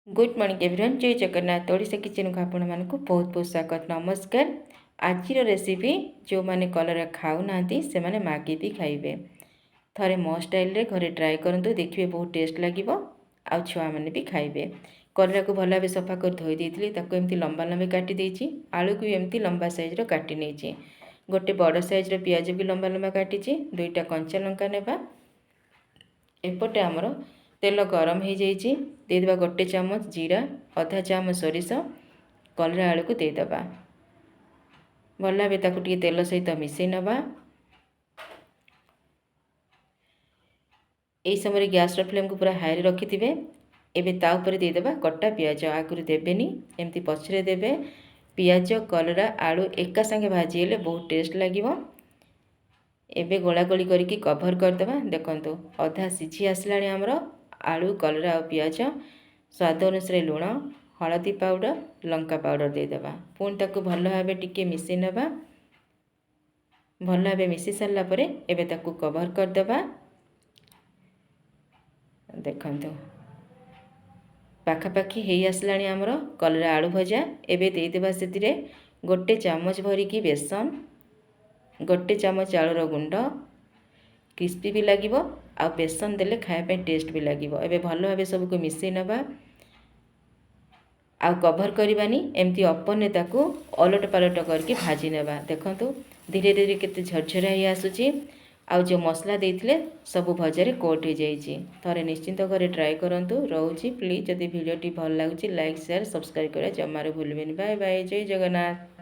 Good morning everyone. जय Jagannath. Odisha kitchen को आपण मानक बहुत बहुत स्वागत। नमस्कार। आज रेसिपी जो मैंने कलरा खाऊ ना से माने मागी भी खाइबे। थरे मो स्टाइल रे घरे ट्राए करंतु, देखिए बहुत टेस्ट लागिबो आ छुआ माने भी खाइबे। कलरा को भला बे सफा कर धोई देइथिली, ताको एमती लंबा लंबा काटी देइछि। आलू को एमती लंबा साइज रो काटी नेछि। गोटे बड़ साइज रो प्याज भी लंबा लंबा काटिछि। दुईटा कंचा लंका नेबा। एपटे आमर तेल गरम हो जाइए, देदेबा गोटे चामच जीरा, आधा चामच सोरिष, कलरा आलू को देदेबा। भल भाव ताकू टिके तेल सहित मिसई नवा। यही समय गैस फ्लेम को पूरा हाई रखि थे। एवं ता ऊपर देदेबा कटा पियाज। आगुरी देवेनि, एमती पछरे देवे। पियाज कलरा आलू एका संगे भाजी बहुत टेस्ट लगे। एबे गोला गोली करके कभर करदेबा। देखंतु अधा सिझी आसला आमर आलू कलरा और पियाज। स्वाद अनुसार लुण, हलदी पाउडर, लंका पाउडर देदेबा। पुणी ताकू भल भाव टिके मिसई नवा। भल भाव मिसई सारा पर एबे ताकू कभर करदेबा। देखंतु पाखापाखी हो आसला आमर कलरा आलू भजा। एबे देदेबा सेतिरे गोटे चामच भरिकी बेसन, गोटे चामच चाउर गुंड। क्रिस्पी भी लगे आ बेसन देले खायापे टेस्ट भी लगे। एबे भल भाव सबको मिसई नवा। आ कभर करवानी, एमती ओपन ताकू अलट पालट करके भाजी नेबा। देखंतु धीरे धीरे केते झरझरा ही आसुची। आ जो मसला देइथिले सब भजारे कोट हो जाइए। थरे निश्चिंत घरे ट्राए करंतु। रहूची प्लीज जदि वीडियोटी भल लागुची लाइक शेयर सब्सक्राइब करे जमारे भूलबेनी। Bye bye. जय जगन्नाथ।